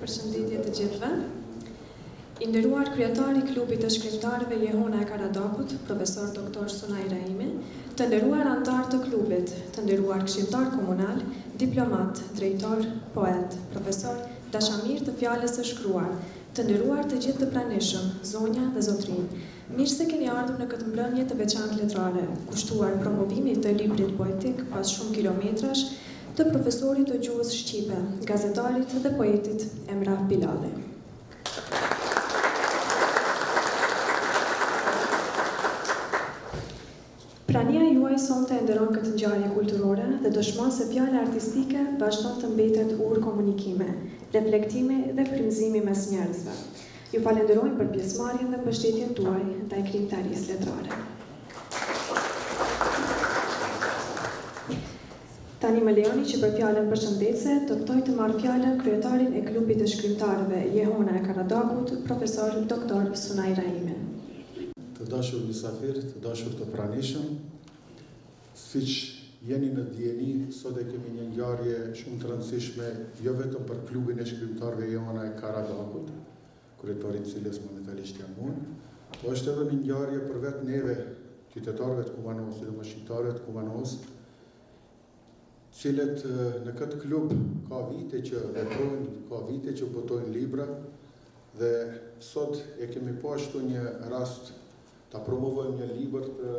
Përshëndetje të gjithëve. I nderuar kryetari i klubit të shkrimtarëve Jehona e Karadakut, profesor doktor Sunaj Rahimi, të nderuar anëtar të klubit, të nderuar këshilltar komunal, diplomat, drejtor, poet, profesor, dashamir të fjalës së shkruar, të nderuar të gjithë të pranishëm, zonja dhe zotrin. Mirë se keni ardhur në këtë mbrëmje të veçantë letrare, kushtuar promovimit të librit poetik pas shumë kilometrash, të profesorit të gjuhës shqipe, gazetarit dhe poetit Emrah Bilali. Prania juaj sonte e nderon këtë ngjarje kulturore dhe dëshmon se fjala artistike vazhdon të mbetet ur komunikime, reflektimi dhe frymëzimi mes njerëzve. Ju falenderojmë për pjesëmarrjen dhe mbështetjen tuaj ndaj krijimtarisë letrare. Tani më lejoni që për fjalën përshëndetse të ftoj të marrë fjalën kryetarin e klubit të shkrimtarëve Jehona e Karadakut, profesor doktor Sunaj Rahimi. Të dashur mysafir, të dashur të pranishëm, siç jeni në dieni, sot e kemi një ngjarje shumë të rëndësishme, jo vetëm për klubin e shkrimtarëve Jehona e Karadakut, kryetari i cilës momentalisht jam unë, po është edhe një ngjarje për vetë neve, qytetarëve të Kumanosit dhe shqiptarëve të Kumanosit, cilët në këtë klub ka vite që veprojnë, ka vite që botojnë libra dhe sot e kemi pashtu një rast ta promovojmë një libër të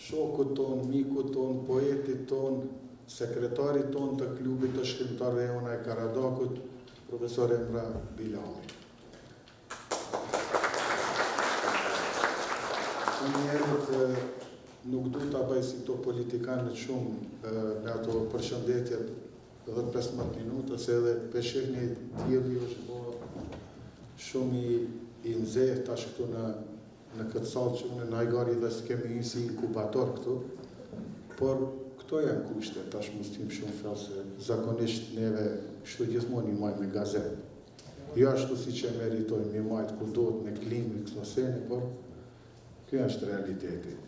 shokut ton, mikut ton, poetit ton, sekretarit ton të klubit të shkrimtarëve Jehona e Karadakut, profesor Emrah Bilali. Nuk du të bëj si to politikanët shumë me ato përshëndetjet 10-15 minuta, se edhe peshek një tjeli është shumë i nxehtë tash këtu në këtë salë që unë në ajgari dhe s'kemi një si inkubator këtu, por këto janë kushte, tash mos tim shumë fel se zakonisht neve kështu gjithmonë i majmë me gazetë. Jo ashtu si që meritojmë i majtë ku do të me klimë, këto sene, por kjo është realiteti.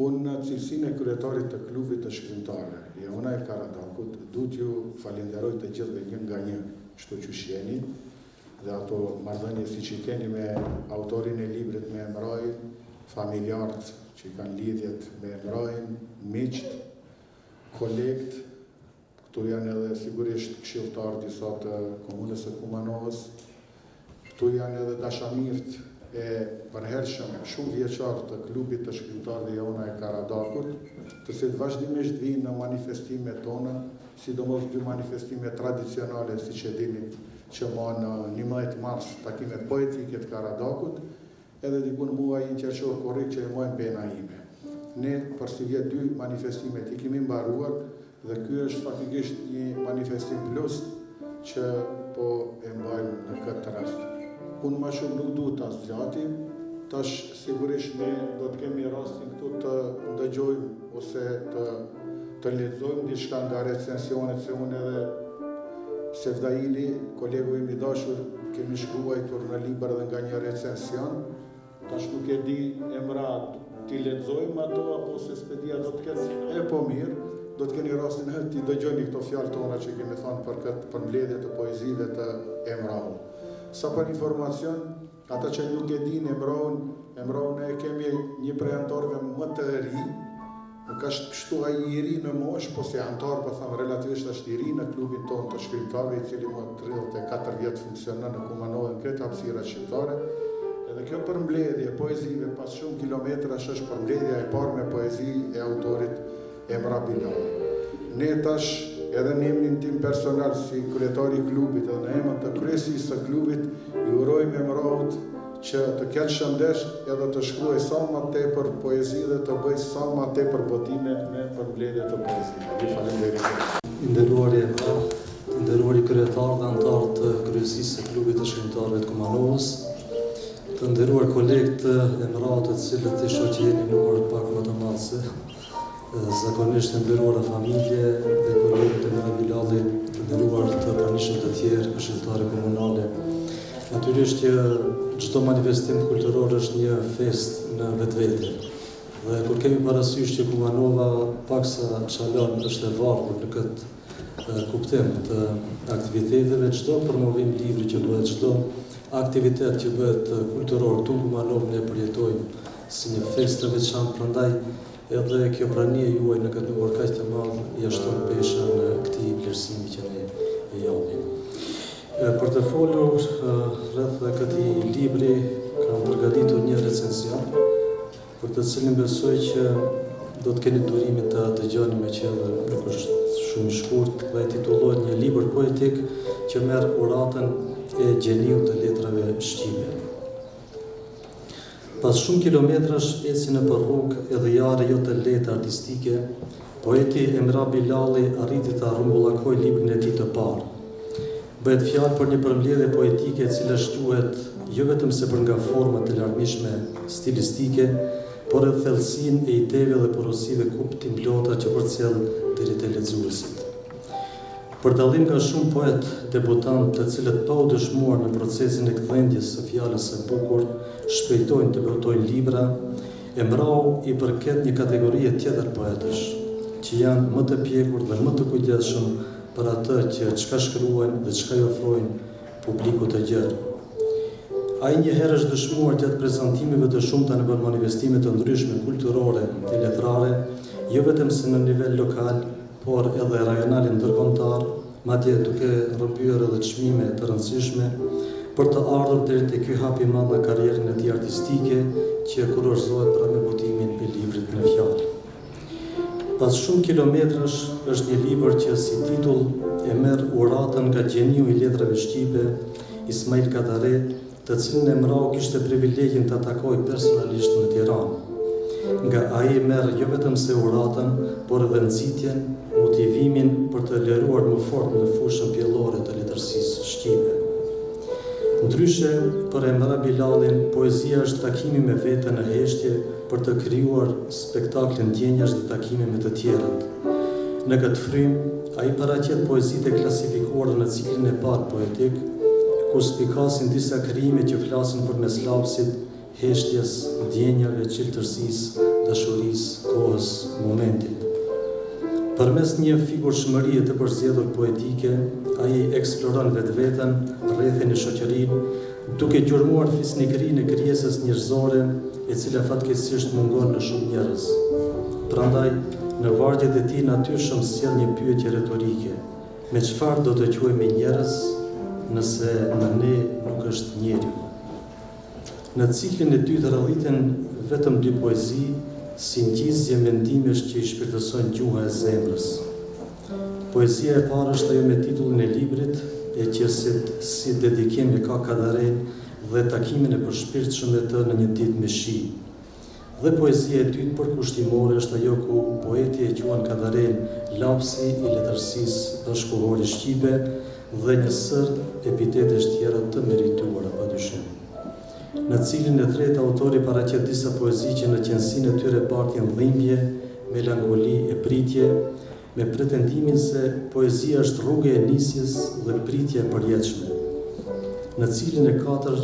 Unë në cilësinë e kryetarit të klubit të shkrimtarëve Jehona e Karadakut, du t'ju falenderoj të gjithë dhe një nga një shto që shjeni, dhe ato marrëdhënie si që keni me autorin e librit me Emrahin, familjarët që i kanë lidhjet me Emrahin, miqt, kolegt, këtu janë edhe sigurisht këshilltar disa të komunës së Kumanovës, këtu janë edhe dashamirët e përhershëm shumë vjeçar të klubit të shkrimtarëve Jehona e Karadakut, të cilët vazhdimisht vinë në manifestimet tona, sidomos dy manifestime tradicionale, siç e dini, që në 11 mars takimet poetike të Karadakut, edhe dikun muaj në qershor korrik që e mojnë pena ime. Ne për si vjet dy manifestimet i kemi mbaruar dhe ky është faktikisht një manifestim plus që po e mbajmë në këtë rast. Unë ma shumë nuk du të zgjatim, tash sigurisht ne do të kemi rastin këtu të ndëgjojmë ose të lexojmë diçka nga recensionet, se unë edhe Sevdaili, kolegu im i dashur, kemi shkruajtur në libër dhe nga një recension, tash nuk e di Emrah, ti lexojmë ato apo se spedia do të ketë po mirë, do të keni rastin të dëgjoni këto fjalë tona që kemi thënë për këtë përmbledhje të poezive të Emrahut. Sa për informacion, ata që nuk e din Emrahun e kemi një prej antarëve më të ri, nuk është kështu ai i ri në moshë, po se antar, po thëmë, relativisht është i ri në klubin tonë të shkrimtarëve, i cili më 34 vjetë funksionon në Kumanovë në këtë hapësira shqiptare. Edhe kjo përmbledhje poezive pas shumë kilometrash është përmbledhja e parë me poezi e autorit Emrah Bilali. Ne tash edhe në emrin tim personal si kryetari i klubit edhe në emër të kryesisë së klubit, ju urojmë Emrahut që të ketë shëndesh edhe të shkruaj sa më tepër poezi dhe të bëj sa më tepër botime me përmbledhje të poezive. Ju falenderoj. I nderuari Emrah, të nderuari kryetar dhe antar të kryesisë së klubit të shkrimtarëve të Kumanovës, të nderuar kolegë të Emrahut, të cilët i shoqëjeni numër pak më të madh se zakonisht të nderuara familje dhe kolegët e Emrah Bilalit, të nderuar të pranishëm të tjerë, këshilltarë komunale. Natyrisht që çdo manifestim kulturor është një fest në vetvete. Dhe kur kemi parasysh që Kumanova paksa Çalon është e varur në këtë kuptim të aktiviteteve, çdo promovim libri që bëhet, çdo aktivitet që bëhet kulturor, këtu në Kumanov ne përjetojmë si një festë të veçantë, prandaj edhe kjo prania juaj në këtë numër kaq të madh ja shton peshën këtij vlerësimi që ne e japim. Për të folur rreth këtij libri, kam përgatitur një recenzion, për të cilin besoj që do të keni durimin të dëgjoni me që edhe nuk është shumë i shkurt, dhe titullohet Një libër poetik që merr uratën e gjeniut të letrave shqipe. Pas shumë kilometrash eci nëpër rrugë edhe jare jo të lehtë artistike, poeti Emra Bilalli arriti ta rrumbullakojë librin e tij të parë. Bëhet fjalë për një përmbledhje poetike e cila shquhet jo vetëm se për nga format e larmishme stilistike, por edhe thellësinë e ideve dhe porosive kuptimblota që përcjell deri te lexuesit. Për dallim nga shumë poet debutant, të cilët pa u dëshmuar në procesin e kthendjes së fjalës së bukur, shpejtojnë të botojnë libra, Emrau i përket një kategorie tjetër poetësh, që janë më të pjekur dhe më të kujdesshëm për atë që çka shkruajnë dhe çka i ofrojnë publikut të gjerë. Ai njëherë është dëshmuar gjatë prezantimeve të shumta në manifestime të ndryshme kulturore dhe letrare, jo vetëm se në nivel lokal, por edhe rajonal e ndërkombëtar, madje duke rrëmbyer edhe çmime të rëndësishme për të ardhur deri te ky hap i madh në karrierën e tij artistike, që kurorzohet pra me botimin e librit në fjalë. Pas shumë kilometrash është një libër që si titull e merr uratën nga gjeniu i letrave shqipe, Ismail Kadare, të cilin Emrau kishte privilegjin të takojë personalisht në Tiranë. Nga ai merr jo vetëm se uratën, por edhe nxitjen, motivimin për të lëruar më fort në fushën pjellore të letërsisë shqipe. Ndryshe, për Emra Bilallin, poezia është takimi me vete në heshtje për të krijuar spektakle ndjenjash dhe takime me të tjerët. Në këtë frym, ai paraqet poezitë e klasifikuara në ciklin e parë poetik, ku spikasin disa krijime që flasin përmes lapsit, heshtjes, ndjenjave, qeltërsisë, dashurisë, kohës, momentit. Përmes një figurshmërie të përzgjedhur poetike, ai eksploron vetveten, rrethin e shoqërinë, duke gjurmuar fisnikërinë e krijesës njerëzore, e cila fatkeqësisht mungon në shumë njerëz. Prandaj, në vargjet e tij natyrshëm sjell një pyetje retorike: me çfarë do të quhemi njerëz nëse në ne nuk është njeriu? Në ciklin e dytë rralliten vetëm dy poezi, si ngjizje mendimesh që i shpirtësojnë gjuha e zemrës. Poezia e parë është ajo me titullin e librit, e që si dedikim e ka Kadaren dhe takimin e përshpirtshëm me të në një ditë me shi. Dhe poezia e dytë përkushtimore është ajo ku poeti e quan Kadaren lapsi i letërsisë bashkëkohore shqipe dhe një sër epitetesh tjera të merituara padyshim. Në cilin e tretë autori paraqet disa poezi që në qenësinë e tyre bartjen dhimbje, melankoli e pritje, me pretendimin se poezia është rrugë e nisjes dhe pritja e përjetshme. Në cilin e katër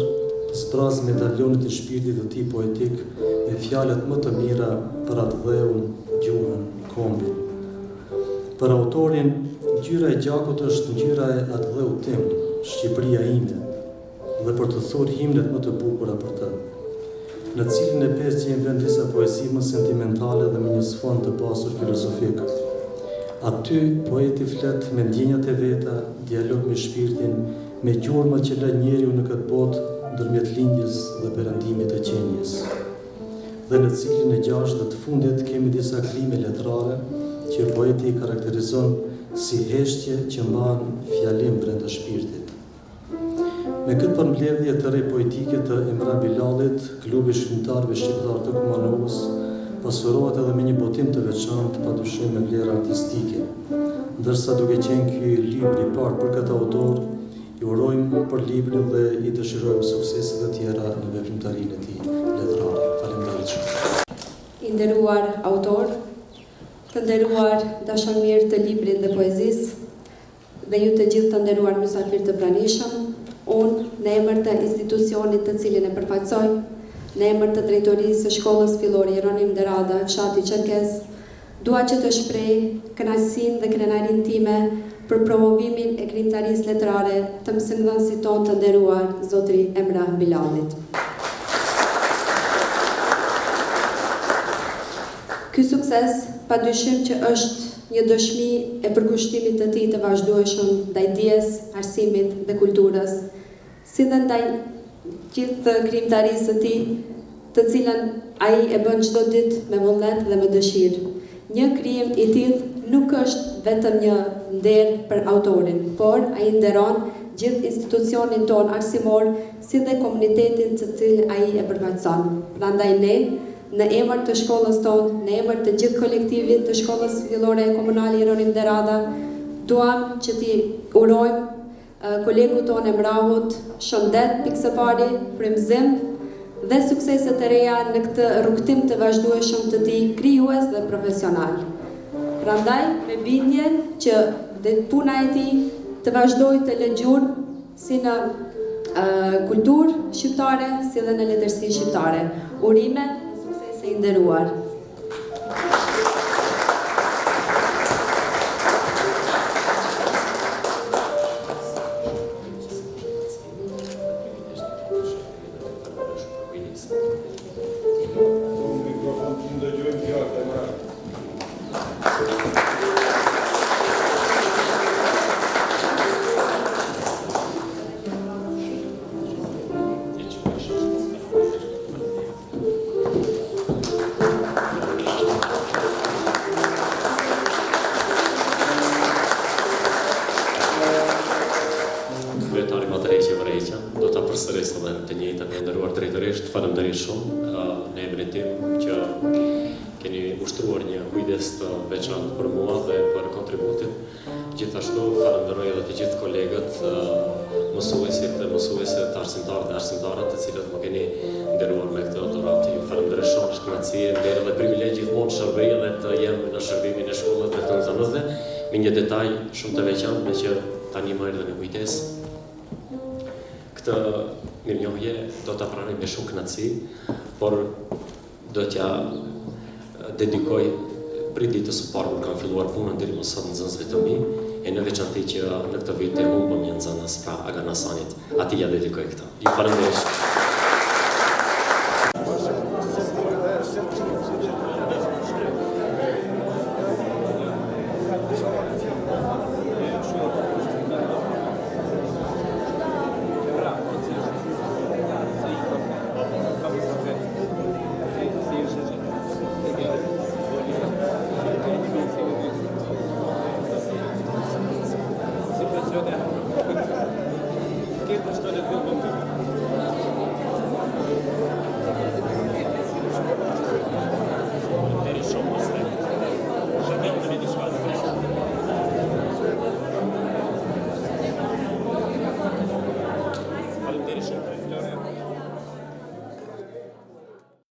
zbraz medalionit e shpirtit të tij poetik me fjalët më të mira për atë dheun, gjuhën, kombin. Për autorin, ngjyra e gjakut është ngjyra e atë dheu tim, Shqipëria ime, dhe për të thurë himnet më të bukura për të. Në cilin e pesë gjejmë vend disa poezi më sentimentale dhe me një sfond të pasur filozofik. Aty poeti flet me ndjenjat e veta, dialog me shpirtin, me gjurmët që lë njeriu në këtë botë ndërmjet lindjes dhe perëndimit të qenjes. Dhe në ciklin e gjashtë dhe të fundit kemi disa krime letrare që poeti i karakterizon si heshtje që mban fjalim brenda shpirtit. Me këtë përmbledhje të re poetike të Emra Bilallit, klubi shkrimtarëve shqiptar të Kumanovës pasurohet edhe me një botim të veçantë padyshim me vlerë artistike. Ndërsa duke qenë ky libri i parë për këtë autor, i urojmë për librin dhe i dëshirojmë suksese të tjera në veprimtarinë e tij letrare. Faleminderit shumë. I nderuar autor, të nderuar dashamirë të librit dhe poezisë, dhe ju të gjithë të nderuar mysafirë të pranishëm, unë, në emër të institucionit të cilin e përfaqësoj, në emër të drejtorisë së shkollës fillore Jeronim Derada, fshati Çerkez, dua që të shpreh kënaqësinë dhe krenarinë time për promovimin e krijimtarisë letrare të mësimdhënësit tonë të nderuar Zotri Emrah Bilallit. Ky sukses padyshim që është një dëshmi e përkushtimit të tij të vazhdueshëm ndaj dijes, arsimit dhe kulturës, si dhe ndaj gjithë krijimtarisë së tij, të cilën ai e bën çdo ditë me vullnet dhe me dëshirë. Një krijim i tillë nuk është vetëm një nder për autorin, por ai nderon gjithë institucionin ton arsimor, si dhe komunitetin të cilin ai e përfaqëson. Prandaj ne, në emër të shkollës tonë, në emër të gjithë kolektivit të shkollës fillore komunale Jeronim Derada, duam që t'i urojmë kolegu tonë Emrahut shëndet pikë së pari, frymëzim dhe sukseset të reja në këtë rrugtim të vazhdueshëm të tij krijues dhe profesional. Prandaj, me bindjen që dhe puna e tij të vazhdojë të lë gjurmë si në kulturë shqiptare, si dhe në letërsi shqiptare. Urime, suksese i nderuar. Faleminderit shumë në emrin tim që keni ushtruar një kujdes të veçantë për mua dhe për kontributin. Gjithashtu falenderoj edhe të gjithë kolegët, mësuesit dhe mësuese të arsimtarët dhe arsimtarat të cilët më keni nderuar me këtë otorat. Ju falenderoj shumë, është kënaqësi e vlerë dhe privilegj gjithmonë shërbej edhe të jem në shërbimin e shkollës dhe të nxënësve, me një detaj shumë të veçantë me që tani më erdhi në kujdes. Këtë mirënjohje do ta pranoj me shumë kënaqësi, por do t'ja dedikoj prej ditës së parë kur kam filluar punën deri më sot nxënësve të mi, e në veçantë që në këtë vit e humbëm një nxënës pra Agan Hasanit. Atij ja dedikoj këtë. Ju falenderoj. Grazie.